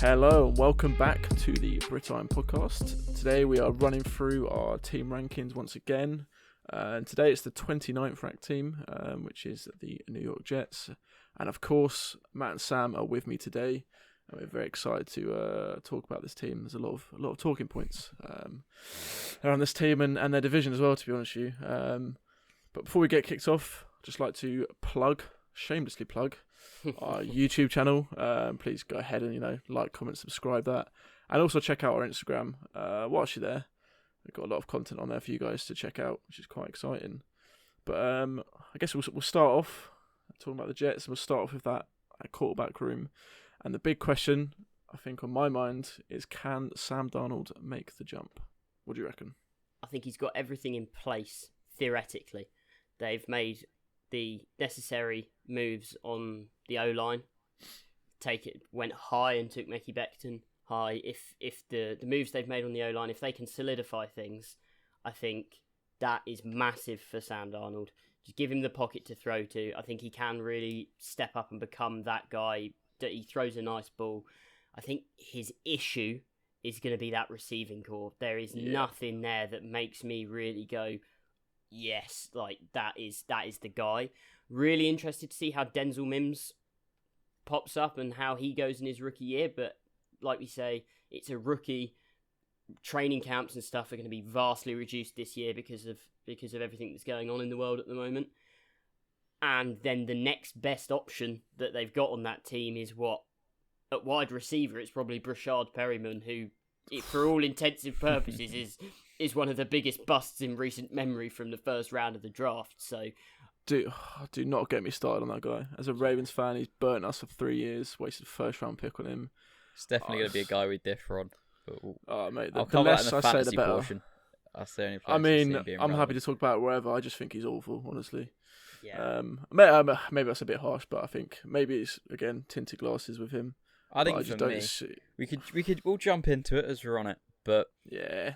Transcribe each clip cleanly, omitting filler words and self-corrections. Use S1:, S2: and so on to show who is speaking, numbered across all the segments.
S1: Hello and welcome back to the Brit Iron podcast. Today we are running through our team rankings once again. And today it's the 29th ranked team, which is the New York Jets. And of course, Matt and Sam are with me today. And we're very excited to talk about this team. There's a lot of talking points around this team and their division as well, to be honest with you. But before we get kicked off, I'd just like to shamelessly plug our YouTube channel. Please go ahead and like, comment, subscribe that, and also check out our Instagram whilst you're there. We've got a lot of content on there for you guys to check out, which is quite exciting. But I guess we'll start off talking about the Jets. We'll start off with that quarterback room, and the big question I think on my mind is, can Sam Darnold make the jump? What do you reckon?
S2: I think he's got everything in place theoretically. They've made the necessary moves on the O-line. Went high and took Mekhi Becton high. If the moves they've made on the O-line, if they can solidify things, I think that is massive for Sam Darnold. Just give him the pocket to throw to. I think he can really step up and become that guy. That he throws a nice ball. I think his issue is going to be that receiving core. There is nothing there that makes me really go, yes, like that is the guy. Really interested to see how Denzel Mims pops up and how he goes in his rookie year. But like we say, it's a rookie. Training camps and stuff are going to be vastly reduced this year because of everything that's going on in the world at the moment. And then the next best option that they've got on that team is at wide receiver, it's probably Brashard Perryman, who, for all intensive purposes, is one of the biggest busts in recent memory from the first round of the draft. So,
S1: do not get me started on that guy. As a Ravens fan, he's burnt us for 3 years. Wasted a first round pick on him.
S3: It's definitely going to be a guy we differ on. But
S1: mate,
S3: I'll
S1: the
S3: cover that
S1: less
S3: in the
S1: I say,
S3: fantasy
S1: the better.
S3: portion. That's the only place
S1: I mean,
S3: being
S1: I'm happy
S3: relevant.
S1: to talk about it wherever. I just think he's awful, honestly.
S2: yeah.
S1: Maybe that's a bit harsh, but I think maybe it's again tinted glasses with him.
S3: I think
S1: But
S3: for me, we'll jump into it as we're on it. But
S1: yeah,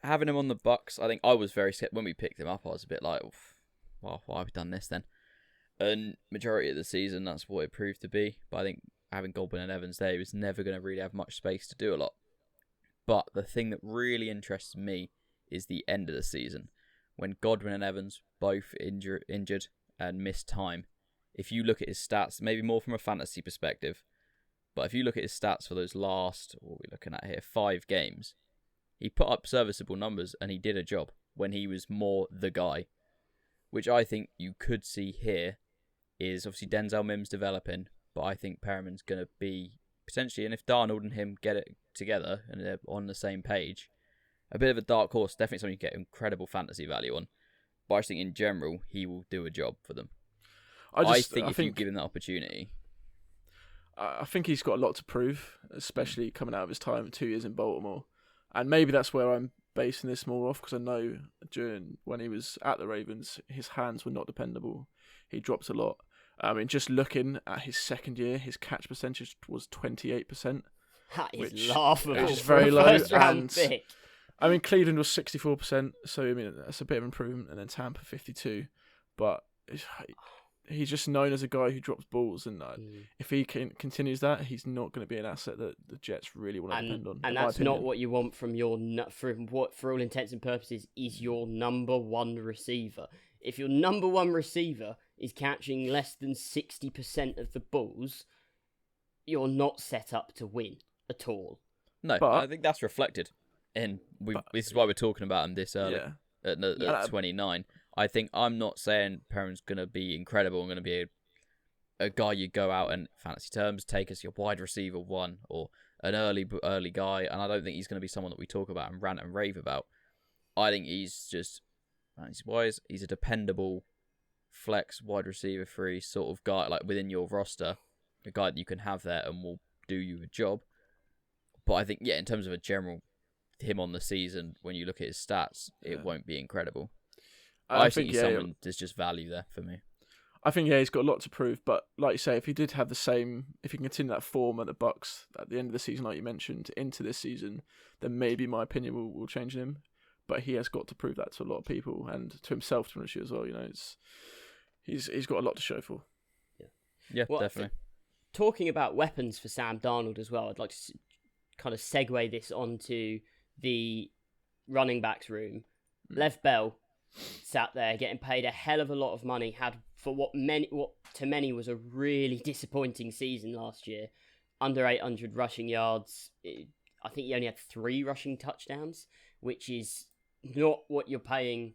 S3: having him on the Bucks, I think I was very scared when we picked him up. I was a bit like, well, why have we done this then? And majority of the season, that's what it proved to be. But I think having Godwin and Evans there, he was never going to really have much space to do a lot. But the thing that really interests me is the end of the season, when Godwin and Evans both injured and missed time. If you look at his stats, maybe more from a fantasy perspective, but if you look at his stats for those last, what are we looking at here, 5 games, he put up serviceable numbers and he did a job when he was more the guy, which I think you could see here is obviously Denzel Mims developing, but I think Perriman's going to be potentially, and if Darnold and him get it together and they're on the same page, a bit of a dark horse, definitely something you get incredible fantasy value on. But I just think in general, he will do a job for them. I think if you give him that opportunity.
S1: I think he's got a lot to prove, especially coming out of his time 2 years in Baltimore. And maybe that's where I'm basing this more off, because I know when he was at the Ravens, his hands were not dependable. He dropped a lot. I mean, just looking at his second year, his catch percentage was 28%.
S2: That is laughable.
S1: Which is very low.
S2: First round pick.
S1: I mean, Cleveland was 64%, so I mean that's a bit of improvement, and then Tampa 52%. But he's just known as a guy who drops balls, and if he continues that, he's not going to be an asset that the Jets really want to depend on.
S2: And that's not what you want from what, for all intents and purposes, is your number one receiver. If your number one receiver is catching less than 60% of the balls, you're not set up to win at all.
S3: No, but I think that's reflected. And this is why we're talking about him this early at 29. I think I'm not saying Perriman's going to be incredible and going to be a guy you go out and, fantasy terms, take as your wide receiver one or an early guy. And I don't think he's going to be someone that we talk about and rant and rave about. I think he's just, he's a dependable flex wide receiver free sort of guy, like within your roster, a guy that you can have there and will do you a job. But I think, in terms of a general him on the season, when you look at his stats, it won't be incredible. I think he's someone there's just value there for me.
S1: I think he's got a lot to prove, but like you say, if he did have if he can continue that form at the Bucks at the end of the season, like you mentioned, into this season, then maybe my opinion will change him. But he has got to prove that to a lot of people and to himself, to be honest as well. He's got a lot to show for.
S3: Yeah, well, definitely.
S2: talking about weapons for Sam Darnold as well, I'd like to kind of segue this onto the running backs room. Lev Bell sat there getting paid a hell of a lot of money, had for what to many was a really disappointing season last year. Under 800 rushing yards. I think he only had 3 rushing touchdowns, which is not what you're paying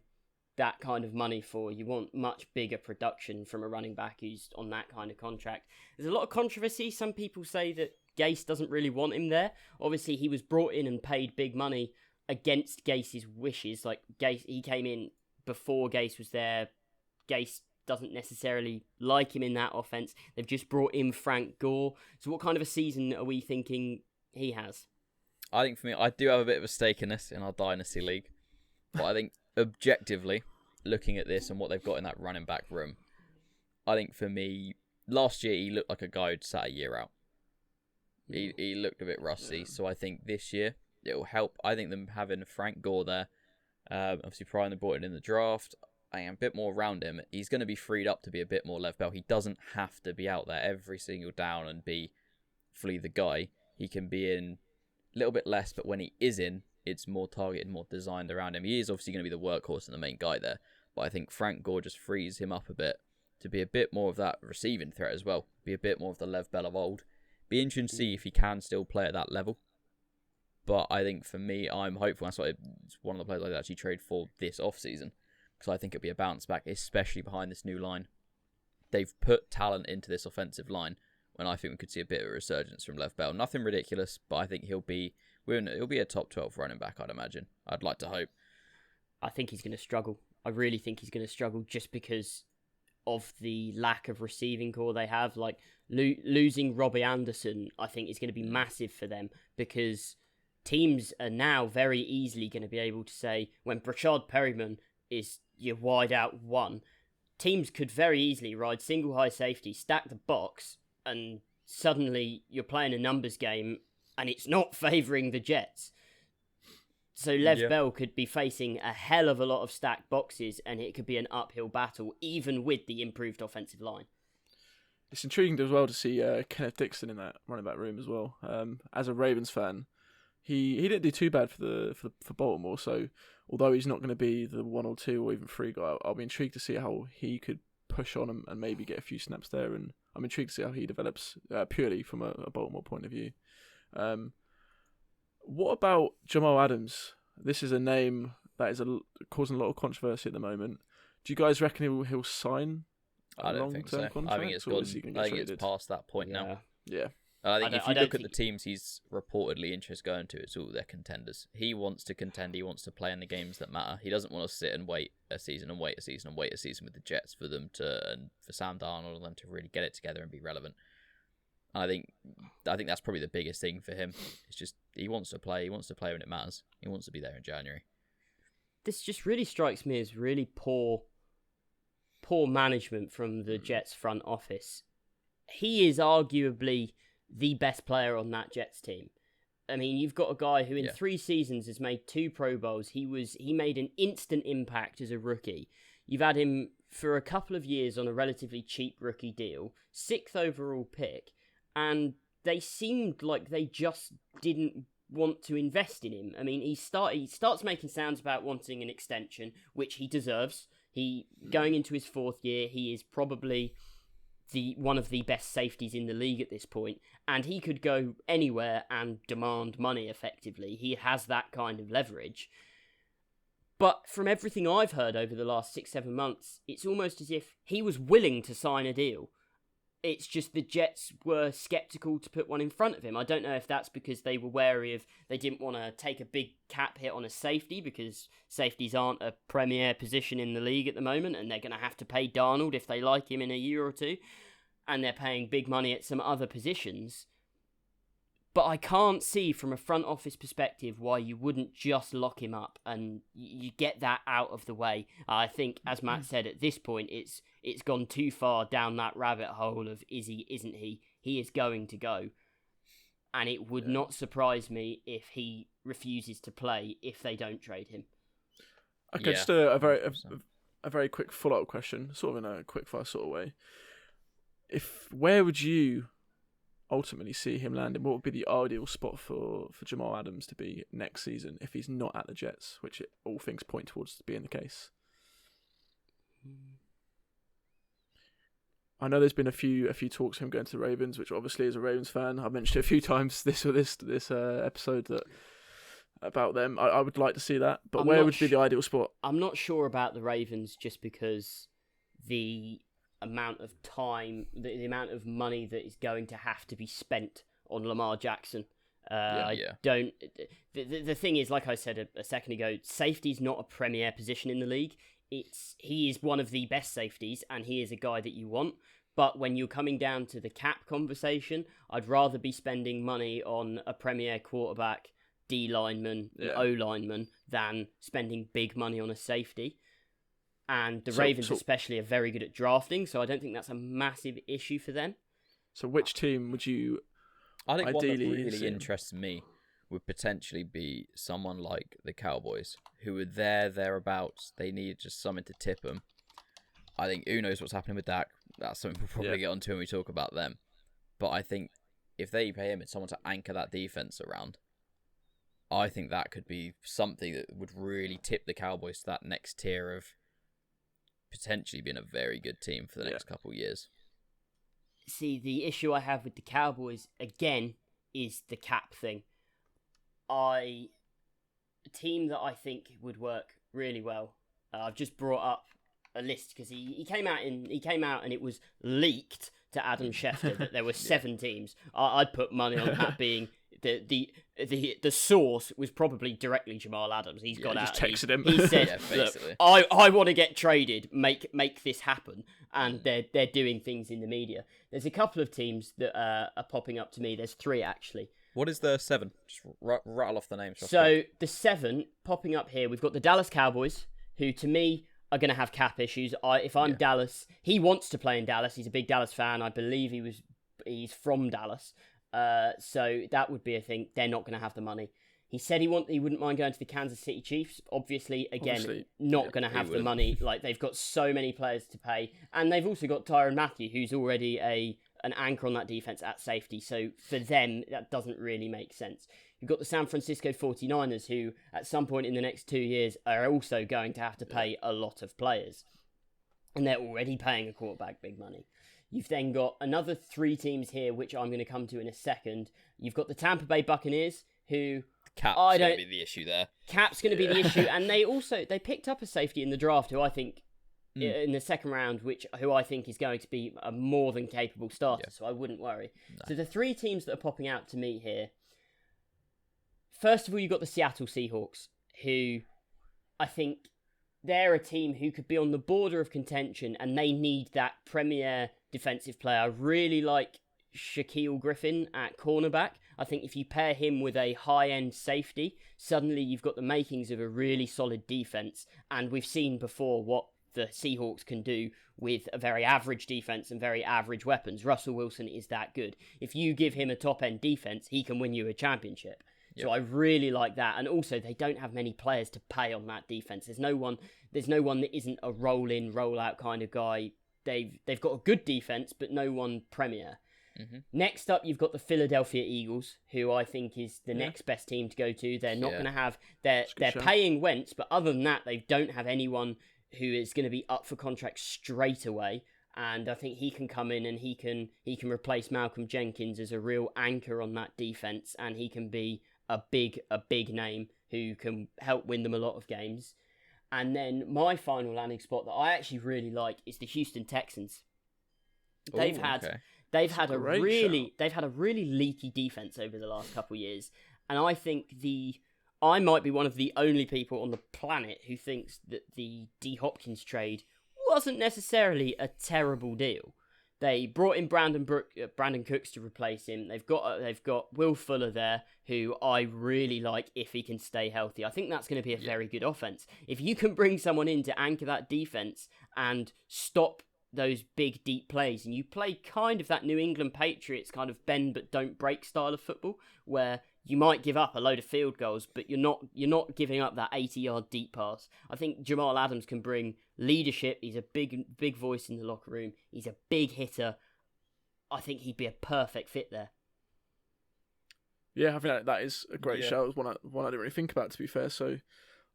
S2: that kind of money for. You want much bigger production from a running back who's on that kind of contract. There's a lot of controversy. Some people say that Gase doesn't really want him there. Obviously, he was brought in and paid big money against Gase's wishes. Like, Gase, he came in before Gase was there. Gase doesn't necessarily like him in that offense. They've just brought in Frank Gore. So what kind of a season are we thinking he has?
S3: I think for me, I do have a bit of a stake in this in our Dynasty League. But I think objectively, looking at this and what they've got in that running back room, I think for me, last year he looked like a guy who'd sat a year out. He looked a bit rusty. So I think this year it will help. I think them having Frank Gore there, obviously Prime, they brought it in the draft. I am a bit more around him. He's going to be freed up to be a bit more Lev Bell. He doesn't have to be out there every single down and be fully the guy. He can be in a little bit less, but when he is in, it's more targeted, more designed around him. He is obviously going to be the workhorse and the main guy there, but I think Frank Gore just frees him up a bit to be a bit more of that receiving threat as well. Be a bit more of the Lev Bell of old. Be interesting to see if he can still play at that level. But I think for me, I'm hopeful. That's why it's one of the players I'd actually trade for this off-season. Because I think it'll be a bounce back, especially behind this new line. They've put talent into this offensive line when I think we could see a bit of a resurgence from Lev Bell. Nothing ridiculous, but I think he'll be a top 12 running back, I'd imagine. I'd like to hope.
S2: I think he's going to struggle. I really think he's going to struggle just because of the lack of receiving core they have. Like, losing Robbie Anderson, I think, is going to be massive for them because teams are now very easily going to be able to say, when Brashad Perryman is your wide out one, teams could very easily ride single high safety, stack the box, and suddenly you're playing a numbers game and it's not favouring the Jets. So Lev Bell could be facing a hell of a lot of stacked boxes and it could be an uphill battle, even with the improved offensive line.
S1: It's intriguing as well to see Kenneth Dixon in that running back room as well. As a Ravens fan, he didn't do too bad for Baltimore, so although he's not going to be the 1 or 2 or even 3 guy, I'll be intrigued to see how he could push on and maybe get a few snaps there, and I'm intrigued to see how he develops purely from a Baltimore point of view. What about Jamal Adams? This is a name that is causing a lot of controversy at the moment. Do you guys reckon he'll sign a long-term contract?
S3: I think it's gone. I think it's past that point now.
S1: Yeah.
S3: I think if you look at the teams he's reportedly interested going to, it's all their contenders. He wants to contend. He wants to play in the games that matter. He doesn't want to sit and wait a season and wait a season and wait a season with the Jets for them and for Sam Darnold and them to really get it together and be relevant. I think that's probably the biggest thing for him. It's just he wants to play. He wants to play when it matters. He wants to be there in January.
S2: This just really strikes me as really poor management from the Jets front office. He is arguably the best player on that Jets team. I mean, you've got a guy who in 3 seasons has made 2 Pro Bowls. He made an instant impact as a rookie. You've had him for a couple of years on a relatively cheap rookie deal, 6th overall pick, and they seemed like they just didn't want to invest in him. I mean, he starts making sounds about wanting an extension, which he deserves. Going into his 4th year, he is probably one of the best safeties in the league at this point, and he could go anywhere and demand money effectively. He has that kind of leverage. But from everything I've heard over the last 6-7 months, it's almost as if he was willing to sign a deal. It's just the Jets were sceptical to put one in front of him. I don't know if that's because they were wary of, they didn't want to take a big cap hit on a safety because safeties aren't a premier position in the league at the moment and they're going to have to pay Darnold if they like him in a year or 2. And they're paying big money at some other positions. But I can't see from a front office perspective why you wouldn't just lock him up and you get that out of the way. I think, as Matt said, at this point, it's gone too far down that rabbit hole of is he, isn't he? He is going to go. And it would not surprise me if he refuses to play if they don't trade him.
S1: Okay, just a very quick follow-up question, sort of in a quick-fire sort of way. Where would you ultimately see him landing? What would be the ideal spot for Jamal Adams to be next season if he's not at the Jets, which all things point towards being the case? I know there's been a few talks of him going to the Ravens, which obviously as a Ravens fan, I've mentioned it a few times this episode that about them. I would like to see that, but where would be the ideal spot?
S2: I'm not sure about the Ravens just because the amount of time, the amount of money that is going to have to be spent on Lamar Jackson. I don't. The thing is, like I said a second ago, safety's not a premier position in the league. He is one of the best safeties, and he is a guy that you want. But when you're coming down to the cap conversation, I'd rather be spending money on a premier quarterback, D lineman, O lineman, than spending big money on a safety. And the Ravens especially are very good at drafting, so I don't think that's a massive issue for them.
S1: So which team would you
S3: ideally
S1: one that
S3: really interests me would potentially be someone like the Cowboys, who are thereabouts. They need just something to tip them. I think who knows what's happening with Dak. That's something we'll probably get onto when we talk about them. But I think if they pay him and someone to anchor that defense around, I think that could be something that would really tip the Cowboys to that next tier of potentially being a very good team for the next couple of years.
S2: See, the issue I have with the Cowboys, again, is the cap thing. A team that I think would work really well. I've just brought up a list because he came out and it was leaked to Adam Schefter that there were 7 teams. I'd put money on that being the source was probably directly Jamal Adams. He's got out.
S1: Just texted him.
S2: He said, "Look, I want to get traded. Make this happen." And they're doing things in the media. There's a couple of teams that are popping up to me. There's 3 actually.
S3: What is the 7? Just rattle off the names.
S2: So the 7 popping up here, we've got the Dallas Cowboys, who to me are going to have cap issues. If I'm Dallas, he wants to play in Dallas. He's a big Dallas fan. I believe he's from Dallas. So that would be a thing. They're not going to have the money. He said he wouldn't mind going to the Kansas City Chiefs. Obviously, not going to have the money. Like, they've got so many players to pay, and they've also got Tyrann Mathieu, who's already an anchor on that defense at safety. So for them, that doesn't really make sense. You've got the San Francisco 49ers, who at some point in the next 2 years are also going to have to pay a lot of players, and they're already paying a quarterback big money. You've then got another 3 teams here, which I'm going to come to in a second. You've got the Tampa Bay Buccaneers, who
S3: Cap's going to be the issue there.
S2: Cap's going to be the issue, and they picked up a safety in the draft, who I think in the second round, who I think is going to be a more than capable starter. So I wouldn't worry. No. So the 3 teams that are popping out to me here. First of all, you've got the Seattle Seahawks, who I think they're a team who could be on the border of contention, and they need that premier defensive player. I really like Shaquille Griffin at cornerback. I think if you pair him with a high-end safety, suddenly you've got the makings of a really solid defense. And we've seen before what the Seahawks can do with a very average defense and very average weapons. Russell Wilson is that good. If you give him a top-end defense, he can win you a championship. Yep. So I really like that. And also, they don't have many players to pay on that defense. There's no one that isn't a roll-in, roll-out kind of guy. They've got a good defense, but no one premier. Mm-hmm. Next up, you've got the Philadelphia Eagles, who I think is the next best team to go to. They're not going to have... They're paying Wentz, but other than that, they don't have anyone who is going to be up for contract straight away. And I think he can come in and he can replace Malcolm Jenkins as a real anchor on that defense, and he can be a big name who can help win them a lot of games. And then my final landing spot that I actually really like is the Houston Texans. They've had a really leaky defense over the last couple of years, and I think I might be one of the only people on the planet who thinks that the D Hopkins trade wasn't necessarily a terrible deal. They brought in Brandon Cooks to replace him. They've got Will Fuller there, who I really like if he can stay healthy. I think that's going to be a very good offense. If you can bring someone in to anchor that defense and stop those big deep plays, and you play kind of that New England Patriots kind of bend but don't break style of football, where you might give up a load of field goals, but you're not giving up that 80-yard deep pass. I think Jamal Adams can bring leadership. He's a big voice in the locker room. He's a big hitter. I think he'd be a perfect fit there.
S1: Yeah, I think that is a great
S3: Yeah.
S1: shout. It was one I didn't really think about, to be fair. So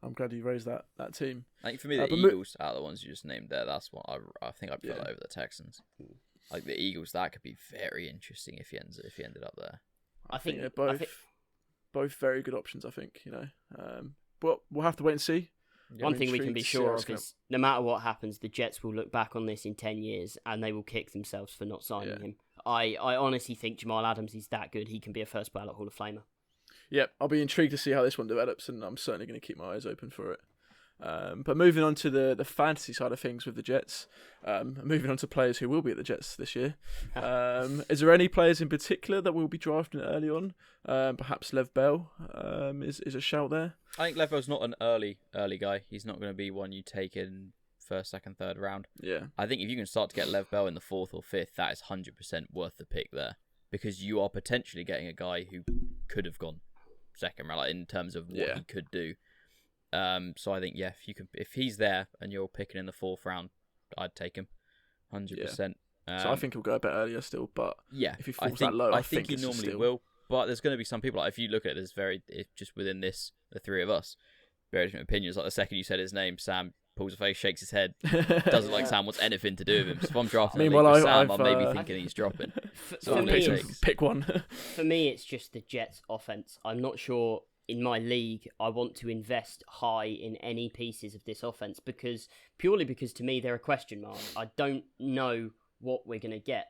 S1: I'm glad you raised that team.
S3: I think for me, the
S1: but
S3: Eagles out of the ones you just named there, that's what I think I'd put
S1: Yeah.
S3: over the Texans. Like the Eagles, that could be very interesting if he ended up there.
S1: I think they're both very good options. I think but we'll have to wait and see.
S2: One thing we can
S1: intrigued
S2: be
S1: to see
S2: sure
S1: how it's
S2: of is no matter what happens, the Jets will look back on this in 10 years and they will kick themselves for not signing him. I honestly think Jamal Adams is that good. He can be a first ballot Hall of Famer.
S1: Yeah, I'll be intrigued to see how this one develops, and I'm certainly going to keep my eyes open for it. But moving on to the fantasy side of things with the Jets, moving on to players who will be at the Jets this year. Is there any players in particular that will be drafted early on? Perhaps Lev Bell is a shout there.
S3: I think Lev Bell's not an early guy. He's not going to be one you take in first, second, third round.
S1: Yeah.
S3: I think if you can start to get Lev Bell in the 4th or 5th, that is 100% worth the pick there, because you are potentially getting a guy who could have gone second round, like in terms of what he could do. So I think if he's there and you're picking in the 4th round, I'd take him 100%.
S1: So I think he'll go a bit earlier still, but if he falls that low, I think
S3: he normally will. But there's going to be some people, like if you look at it, just within the three of us, very different opinions. Like the second you said his name, Sam pulls a face, shakes his head, doesn't like Sam wants anything to do with him. So if I'm drafting a league with Sam, I'm maybe thinking he's dropping.
S2: For me,
S1: pick one.
S2: For me, it's just the Jets' offense. I'm not sure in my league I want to invest high in any pieces of this offense because to me they're a question mark. I don't know what we're going to get.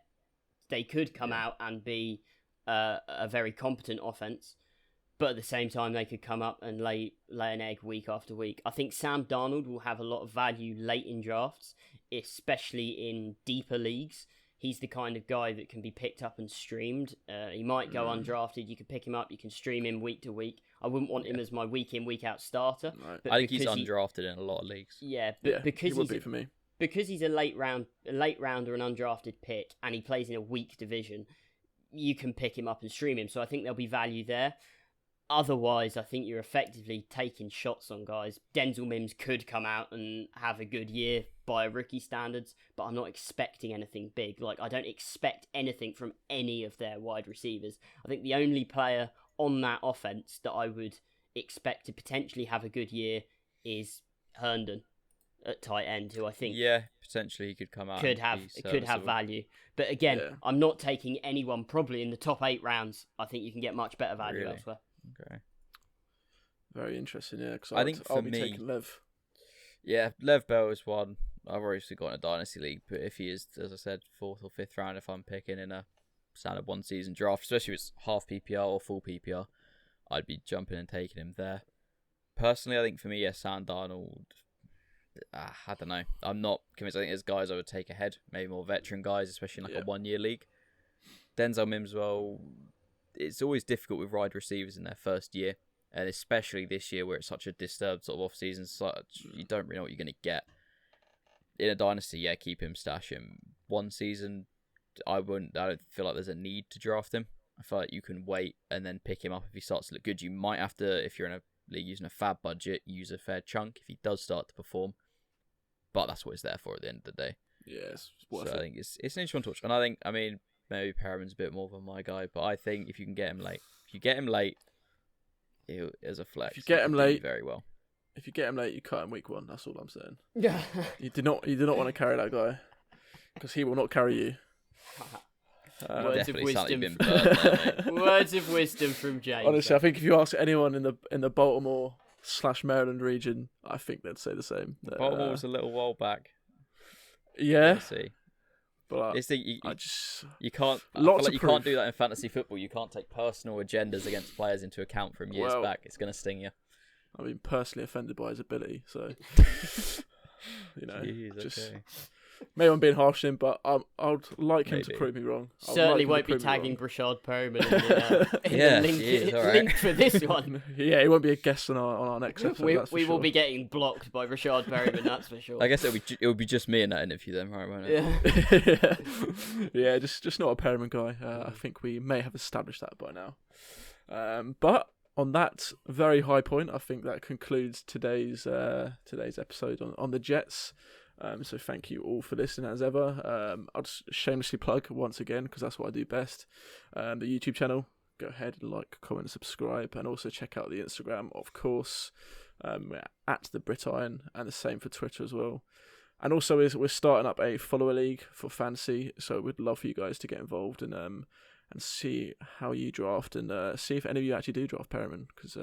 S2: They could come out and be a very competent offense, but at the same time they could come up and lay an egg week after week. I think Sam Darnold will have a lot of value late in drafts, especially in deeper leagues. He's the kind of guy that can be picked up and streamed. He might go undrafted. You can pick him up. You can stream him week to week. I wouldn't want him as my week in, week out starter.
S1: Right.
S3: I think he's undrafted in a lot of leagues.
S2: Because
S1: he would be for me.
S2: Because he's a late rounder, an undrafted pick, and he plays in a weak division, you can pick him up and stream him. So I think there'll be value there. Otherwise, I think you're effectively taking shots on guys. Denzel Mims could come out and have a good year by rookie standards, but I'm not expecting anything big. Like, I don't expect anything from any of their wide receivers. I think the only player on that offense that I would expect to potentially have a good year is Herndon at tight end, who I think
S3: potentially he could come out
S2: could have value. But again, I'm not taking anyone probably in the top 8 rounds. I think you can get much better value elsewhere.
S3: Okay.
S1: Very interesting, because
S3: I think
S1: I'll
S3: for
S1: be
S3: me,
S1: taking Lev.
S3: Yeah, Lev Bell is one. I've obviously got in a dynasty league, but if he is, as I said, 4th or 5th round, if I'm picking in a standard one season draft, especially if it's half PPR or full PPR, I'd be jumping and taking him there. Personally, I think for me, Sam Darnold, I don't know. I'm not convinced. I think there's guys I would take ahead, maybe more veteran guys, especially in like a 1-year league. Denzel Mims, well, it's always difficult with wide receivers in their first year, and especially this year where it's such a disturbed sort of off-season, you don't really know what you're going to get. In a dynasty, keep him, stash him. One season, I don't feel like there's a need to draft him. I feel like you can wait and then pick him up if he starts to look good. You might have to, if you're in a league using a fab budget, use a fair chunk if he does start to perform. But that's what it's there for at the end of the day.
S1: Yeah, it's worth it.
S3: I think it's an interesting one to watch. And I mean, maybe Perriman's a bit more than my guy, but I think if you can get him late, as a flex,
S1: if you get him late,
S3: very well.
S1: If you get him late, you cut him week 1. That's all I'm saying.
S2: Yeah.
S1: You do not want to carry that guy because he will not carry you.
S2: Words of wisdom.
S3: Been burned there, mate.
S2: Words of wisdom from James.
S1: Honestly, I think if you ask anyone in the Baltimore/Maryland region, I think they'd say the same.
S3: Baltimore was a little while back.
S1: Yeah.
S3: See.
S1: But
S3: you can't. You can't do that in fantasy football. You can't take personal agendas against players into account from years back. It's going to sting you.
S1: I've been personally offended by his ability, so
S3: okay.
S1: Maybe I'm being harsh on him, but I'd like him to prove me wrong.
S2: Certainly won't be tagging Brashad Perriman in the link for this one.
S1: Yeah, he won't be a guest on our next episode.
S2: We will be getting blocked by Brashad Perriman, that's for sure.
S3: I guess it'll be just me in that interview then, right? Won't it?
S1: Yeah, just not a Perriman guy. I think we may have established that by now. But on that very high point, I think that concludes today's episode on the Jets. So thank you all for listening as ever. I'll just shamelessly plug once again, because that's what I do best. The YouTube channel, go ahead and like, comment, subscribe, and also check out the Instagram, of course, at the Brit Iron, and the same for Twitter as well. And also, we're starting up a follower league for fantasy, so we'd love for you guys to get involved and see how you draft, and see if any of you actually do draft Perriman, because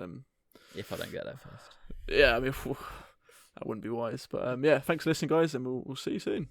S3: if I don't get there first.
S1: Yeah, I mean, that wouldn't be wise. But yeah, thanks for listening, guys, and we'll see you soon.